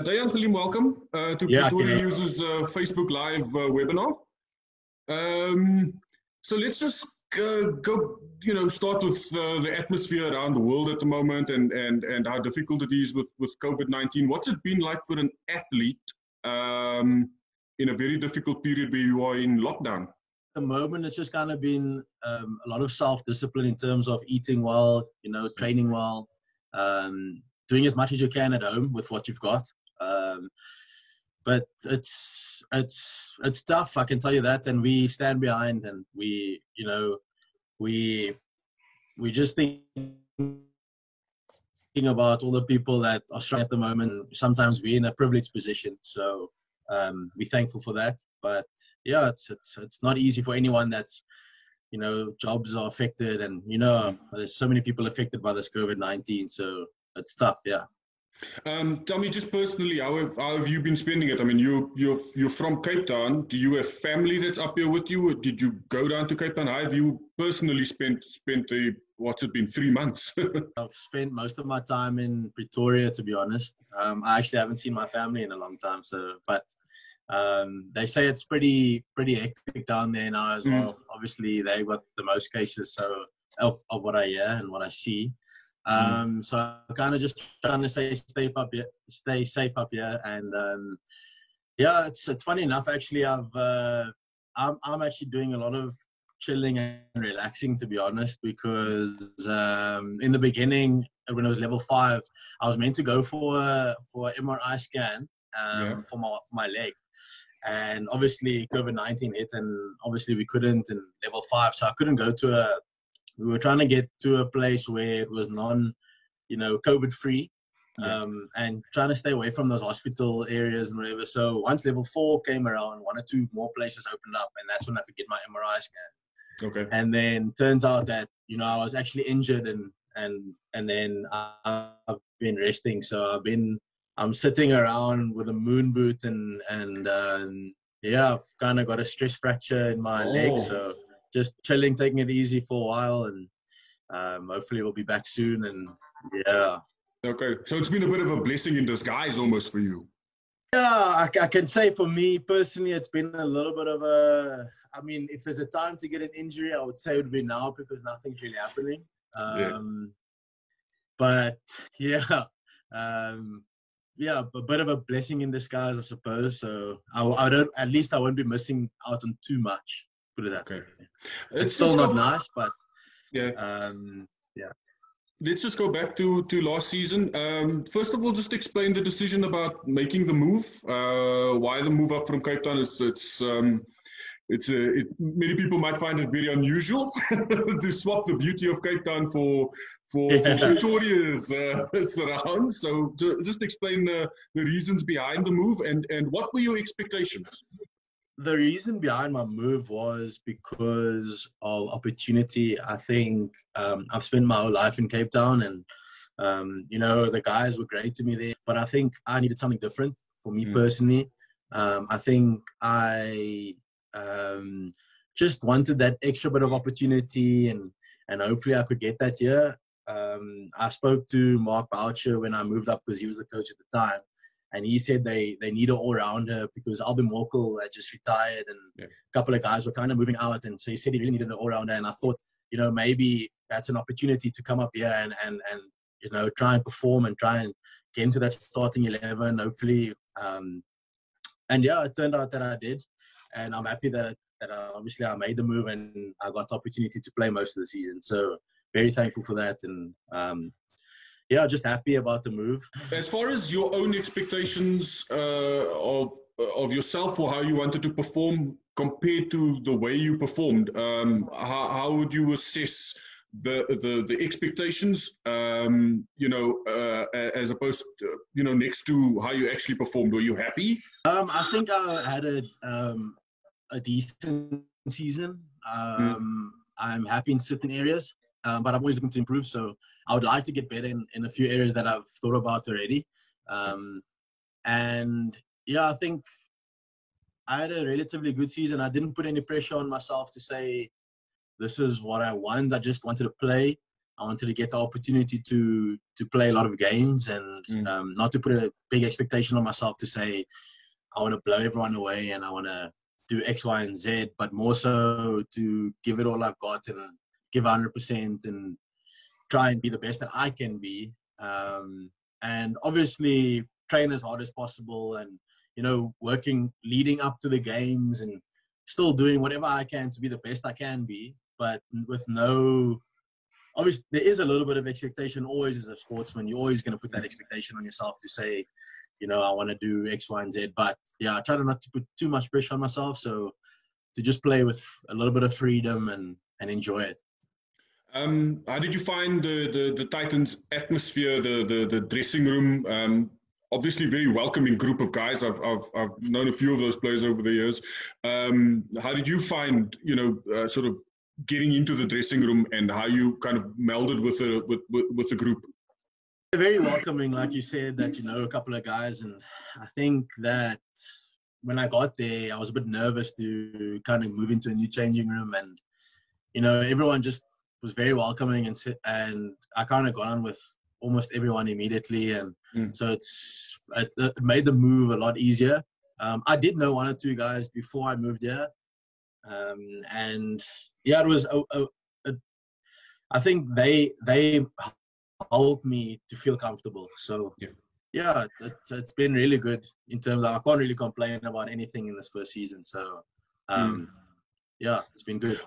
Dayyaan Galiem, welcome to Yeah, Pretoria News's Facebook Live webinar. Um, so let's just go, start with the atmosphere around the world at the moment and how difficult it is with COVID-19. What's it been like for an athlete in a very difficult period where you are in lockdown? At the moment, it's just kind of been a lot of self-discipline in terms of eating well, training well, doing as much as you can at home with what you've got. But it's tough, I can tell you that, and we stand behind, and we just thinking about all the people that are struggling at the moment. Sometimes we're in a privileged position, so we're thankful for that. But yeah, it's not easy for anyone that's jobs are affected, and there's so many people affected by this COVID-19, so it's tough. Yeah. Tell me, just personally, how have you been spending it? I mean, you're from Cape Town. Do you have family that's up here with you? Or did you go down to Cape Town? How have you personally spent what's it been, 3 months? I've spent most of my time in Pretoria, to be honest. I actually haven't seen my family in a long time, but they say it's pretty hectic down there now as well. Obviously, they've got the most cases, so of what I hear and what I see. So I'm kind of just trying to stay safe up here, and yeah, it's funny enough. Actually, I'm actually doing a lot of chilling and relaxing, to be honest, because in the beginning, when I was level 5, I was meant to go for an MRI scan for my leg, and obviously COVID-19 hit, and obviously we couldn't in level 5, so I couldn't go to we were trying to get to a place where it was COVID free, and trying to stay away from those hospital areas and whatever. So once level 4 came around, 1 or 2 more places opened up, and that's when I could get my MRI scan. Okay. And then turns out that I was actually injured, and then I've been resting. So I'm sitting around with a moon boot, and yeah, I've kind of got a stress fracture in my leg. So just chilling, taking it easy for a while, and hopefully we'll be back soon. And yeah. Okay, so it's been a bit of a blessing in disguise almost for you. Yeah, I can say for me personally, it's been a little bit of if there's a time to get an injury, I would say it would be now, because nothing's really happening. But yeah, a bit of a blessing in disguise, I suppose. So at least I won't be missing out on too much. Put it that way. It's still not nice, but yeah. Let's just go back to last season. First of all, just explain the decision about making the move. Why the move up from Cape Town? Many people might find it very unusual to swap the beauty of Cape Town for Pretoria's surrounds. So just explain the reasons behind the move, and what were your expectations? The reason behind my move was because of opportunity. I think I've spent my whole life in Cape Town, and the guys were great to me there, but I think I needed something different for me personally. I think I just wanted that extra bit of opportunity, and hopefully I could get that here. I spoke to Mark Boucher when I moved up, because he was the coach at the time. And he said they need an all-rounder, because Albin Morkel had just retired, and a couple of guys were kind of moving out. And so he said he really needed an all-rounder. And I thought, maybe that's an opportunity to come up here and try and perform and try and get into that starting 11, hopefully. And yeah, it turned out that I did. And I'm happy that obviously I made the move, and I got the opportunity to play most of the season. So very thankful for that. And yeah, just happy about the move. As far as your own expectations of yourself, or how you wanted to perform compared to the way you performed, how would you assess the expectations, as opposed to, next to how you actually performed? Were you happy? I think I had a decent season. I'm happy in certain areas. But I'm always looking to improve, so I would like to get better in a few areas that I've thought about already. And yeah, I think I had a relatively good season. I didn't put any pressure on myself to say this is what I want. I just wanted to play. I wanted to get the opportunity to play a lot of games and not to put a big expectation on myself to say I want to blow everyone away and I want to do X, Y, and Z, but more so to give it all I've got and give 100% and try and be the best that I can be. And obviously train as hard as possible and, you know, working leading up to the games and still doing whatever I can to be the best I can be, but with no, obviously there is a little bit of expectation always as a sportsman. You're always going to put that expectation on yourself to say, you know, I want to do X, Y, and Z. But yeah, I try to not to put too much pressure on myself. So to just play with a little bit of freedom and enjoy it. How did you find the Titans atmosphere, the dressing room? Obviously, very welcoming group of guys. I've known a few of those players over the years. How did you find, you know, sort of getting into the dressing room and how you kind of melded with the group? Very welcoming, like you said, that you know a couple of guys, and I think that when I got there, I was a bit nervous to kind of move into a new changing room, and you know everyone just was very welcoming, and I kind of got on with almost everyone immediately, and so it made the move a lot easier. I did know one or two guys before I moved here, and yeah, it was I think they helped me to feel comfortable. So yeah, it's been really good in terms of I can't really complain about anything in this first season. So yeah, it's been good.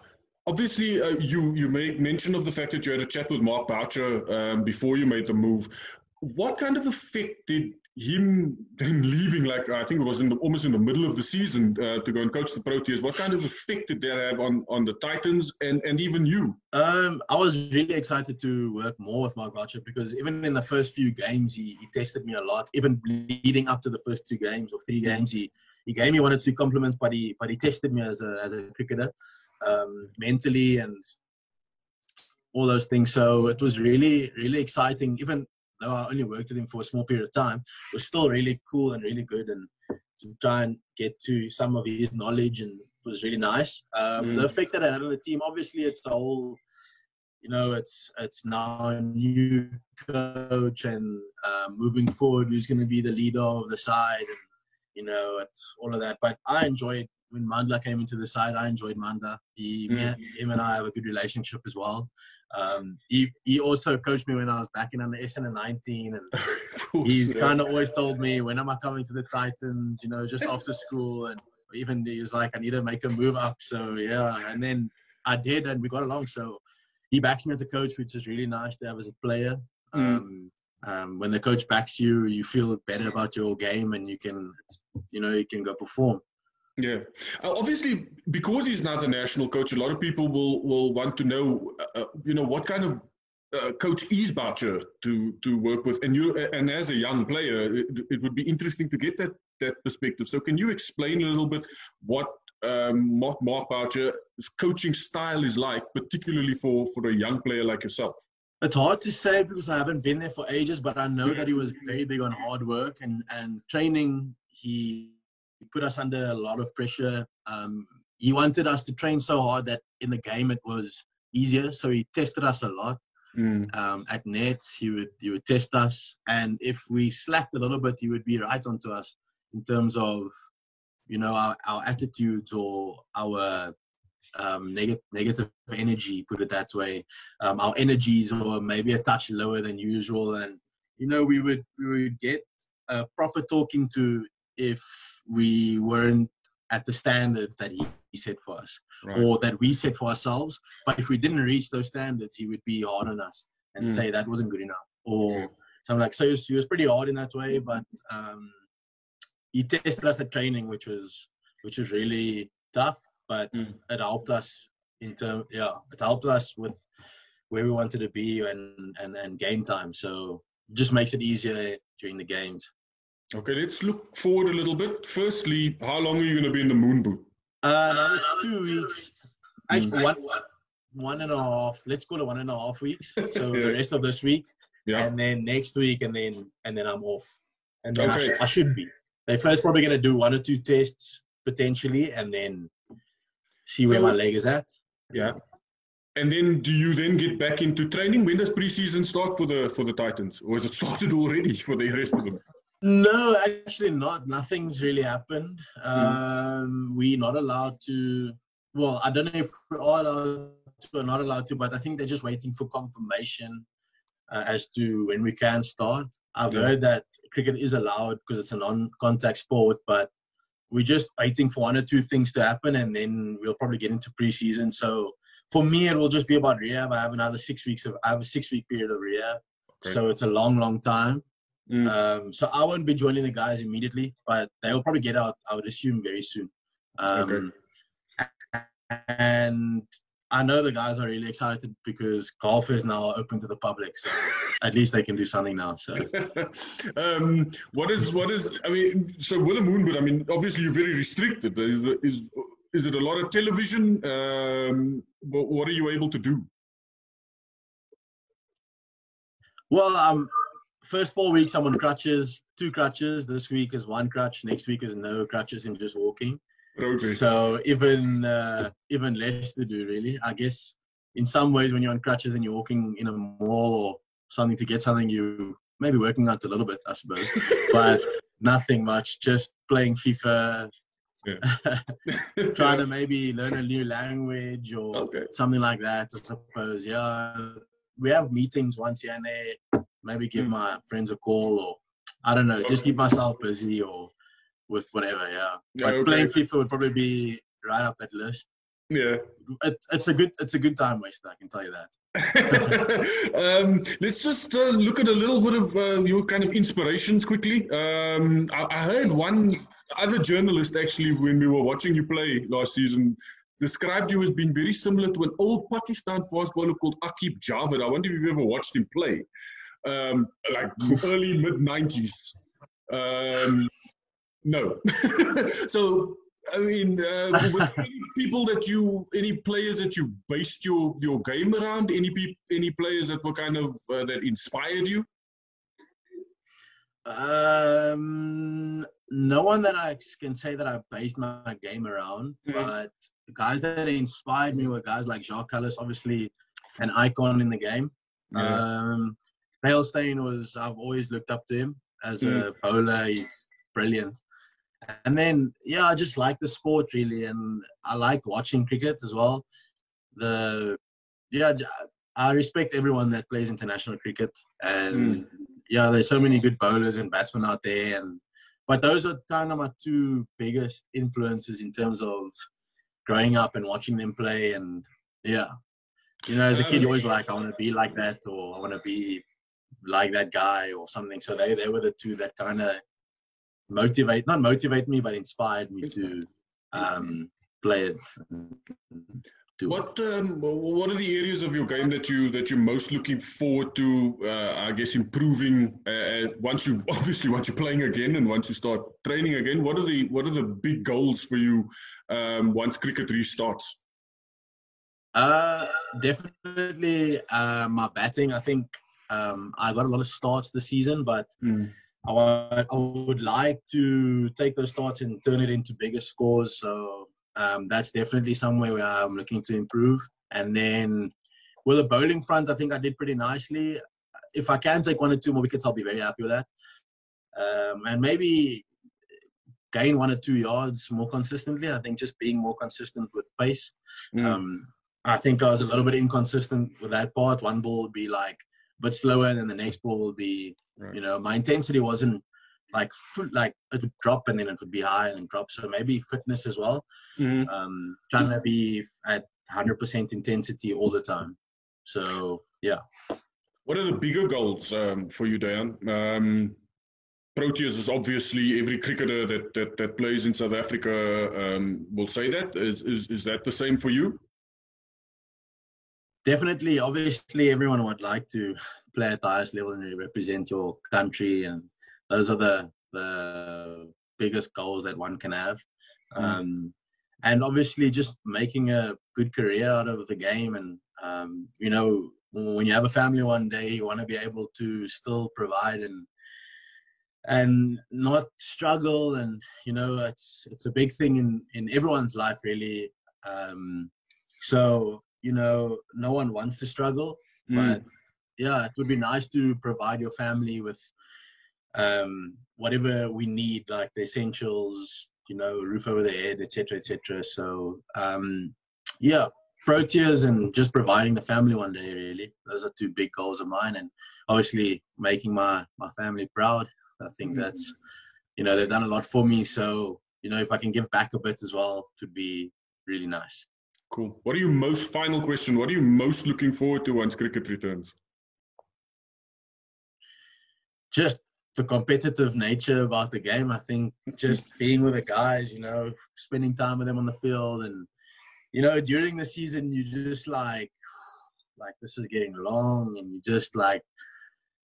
Obviously, you made mention of the fact that you had a chat with Mark Boucher before you made the move. What kind of effect did him leaving, like I think it was almost in the middle of the season, to go and coach the Proteas, what kind of effect did that have on the Titans and even you? I was really excited to work more with Mark Boucher because even in the first few games, he tested me a lot. Even leading up to the first 2 games or 3 games, he gave me 1 or 2 compliments, but he tested me as a cricketer, mentally and all those things. So it was really, really exciting. Even though I only worked with him for a small period of time, it was still really cool and really good. And to try and get to some of his knowledge, and it was really nice. The effect that I had on the team, obviously, it's the whole, you know, it's now a new coach and moving forward, who's going to be the leader of the side, and you know, it's all of that. But I enjoyed when Mandla came into the side. I enjoyed Mandla. Him and I have a good relationship as well. He also coached me when I was back in under SN 19, and he's kind of always told me, when am I coming to the Titans, you know, just after school, and even he was like, I need to make a move up. So yeah, and then I did, and we got along. So he backs me as a coach, which is really nice to have as a player. When the coach backs you, you feel better about your game, and you can go perform. Yeah. Obviously, because he's now the national coach, a lot of people will want to know, what kind of coach is Boucher to work with. And as a young player, it would be interesting to get that perspective. So can you explain a little bit what Mark Boucher's coaching style is like, particularly for a young player like yourself? It's hard to say because I haven't been there for ages, but I know that he was very big on hard work and training. He put us under a lot of pressure. He wanted us to train so hard that in the game it was easier. So he tested us a lot. At nets, he would test us, and if we slacked a little bit, he would be right onto us in terms of, you know, our attitudes or our negative energy, put it that way. Our energies were maybe a touch lower than usual, and you know, we would get a proper talking to if we weren't at the standards that he set for us, right, or that we set for ourselves. But if we didn't reach those standards, he would be hard on us and say that wasn't good enough, or something like. So he was pretty hard in that way, but he tested us at training, which was really tough, but it helped us it helped us with where we wanted to be and game time. So it just makes it easier during the games. Okay, let's look forward a little bit. Firstly, how long are you going to be in the moon boot? Another 2 weeks. Actually, one and a half. Let's call it 1.5 weeks. So the rest of this week, and then next week, and then I'm off. And then I should be. They're first probably going to do 1 or 2 tests potentially, and then see where my leg is at. Yeah. And then do you then get back into training? When does preseason start for the Titans? Or has it started already for the rest of them? No, actually not. Nothing's really happened. We're not allowed to. Well, I don't know if we are allowed to or not allowed to, but I think they're just waiting for confirmation as to when we can start. I've heard that cricket is allowed because it's a non-contact sport, but we're just waiting for one or two things to happen, and then we'll probably get into preseason. So for me, it will just be about rehab. I have another 6 weeks I have a 6-week period of rehab, so it's a long time. So I won't be joining the guys immediately, but they will probably get out, I would assume, very soon. And I know the guys are really excited because golf is now open to the public, so at least they can do something now. So, what is? I mean, so with the Moonbird, I mean, obviously you're very restricted. Is it a lot of television? What are you able to do? Well, first 4 weeks I'm on crutches, 2 crutches. This week is 1 crutch. Next week is no crutches and just walking. Progress. So even less to do, really. I guess in some ways when you're on crutches and you're walking in a mall or something to get something, you maybe working out a little bit, I suppose, but nothing much. Just playing FIFA, trying to maybe learn a new language or something like that, I suppose. Yeah, we have meetings once here and there. Maybe give my friends a call, or I don't know, just keep myself busy or with whatever. But playing FIFA would probably be right up that list. It's a good time waster, I can tell you that. Let's just look at a little bit of your kind of inspirations quickly. I heard one other journalist actually, when we were watching you play last season, described you as being very similar to an old Pakistan fast bowler called Aqib Javed. I wonder if you've ever watched him play. Like early mid-90s. No. So, I mean, were any players that you based your game around? Any players that were kind of that inspired you? No one that I can say that I based my game around, but the guys that inspired me were guys like Jacques Kallis, obviously an icon in the game. Steyn I've always looked up to him as a bowler. He's brilliant. And then, I just like the sport really, and I like watching cricket as well. I respect everyone that plays international cricket, and there's so many good bowlers and batsmen out there, but those are kind of my 2 biggest influences in terms of growing up and watching them play. And as a kid, you always like, I want to be like that, or I want to be like that guy or something. So they were the 2 that kind of not motivate me, but inspired me to play it. What are the areas of your game that you're most looking forward to? I guess improving once you're playing again and once you start training again. What are the big goals for you once cricket restarts? Definitely my batting. I think I got a lot of starts this season, but I would like to take those starts and turn it into bigger scores. So that's definitely somewhere where I'm looking to improve. And then with the bowling front, I think I did pretty nicely. If I can take 1 or 2 more wickets, I'll be very happy with that. And maybe gain 1 or 2 yards more consistently. I think just being more consistent with pace. I think I was a little bit inconsistent with that part. One ball would be like a bit slower, and then the next ball will be, my intensity wasn't like it would drop and then it would be high and then drop. So maybe fitness as well. Trying to be at 100% intensity all the time. So, What are the bigger goals for you, Dayyaan? Proteas is obviously every cricketer that plays in South Africa will say that. Is that the same for you? Definitely. Obviously, everyone would like to play at the highest level and represent your country, and those are the biggest goals that one can have. And obviously, just making a good career out of the game. And when you have a family one day, you want to be able to still provide and not struggle. And it's a big thing in everyone's life, really. So no one wants to struggle, but yeah, it would be nice to provide your family with whatever we need, like the essentials, roof over their head, etc., etc. So yeah, Proteas and just providing the family one day, really. Those are two big goals of mine, and obviously making my family proud. I think that's, they've done a lot for me. So, if I can give back a bit as well, it would be really nice. Cool. Final question, what are you most looking forward to once cricket returns? Just the competitive nature about the game. I think just being with the guys, spending time with them on the field, and during the season, you just like this is getting long, and you just like,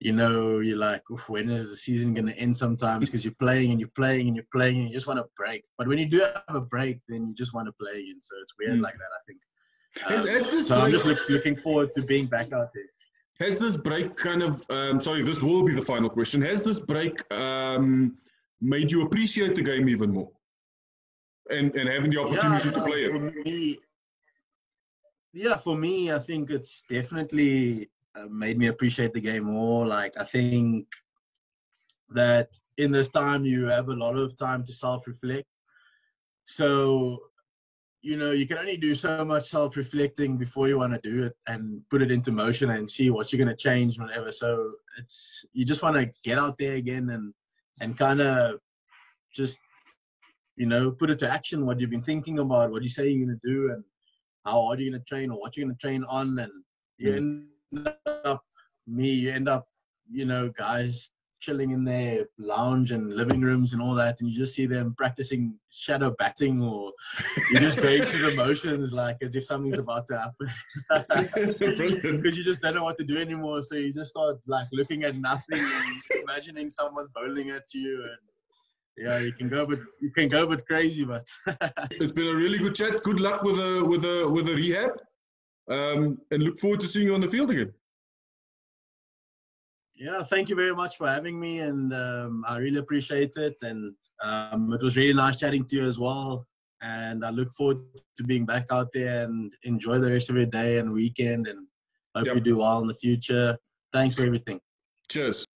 you're like, when is the season going to end sometimes? Because you're playing and you're playing and you're playing and you just want to break. But when you do have a break, then you just want to play again. So it's weird like that, I think. I'm just looking forward to being back out there. Has this break kind of, this will be the final question. Has this break made you appreciate the game even more? And having the opportunity to play it? For me, I think it's definitely made me appreciate the game more. Like, I think that in this time, you have a lot of time to self-reflect. So, you can only do so much self-reflecting before you want to do it and put it into motion and see what you're going to change, whatever. So you just want to get out there again and kind of just, put it to action, what you've been thinking about, what you say you're going to do, and how hard you're going to train or what you're going to train on. And you end up, guys chilling in their lounge and living rooms and all that, and you just see them practicing shadow batting, or you just going through the motions like as if something's about to happen. Because you just don't know what to do anymore, so you just start like looking at nothing and imagining someone's bowling at you, and yeah, you can go a bit crazy. But it's been a really good chat. Good luck with the rehab, and look forward to seeing you on the field again. Yeah, thank you very much for having me, and I really appreciate it. And it was really nice chatting to you as well. And I look forward to being back out there, and enjoy the rest of your day and weekend, and hope you do well in the future. Thanks for everything. Cheers.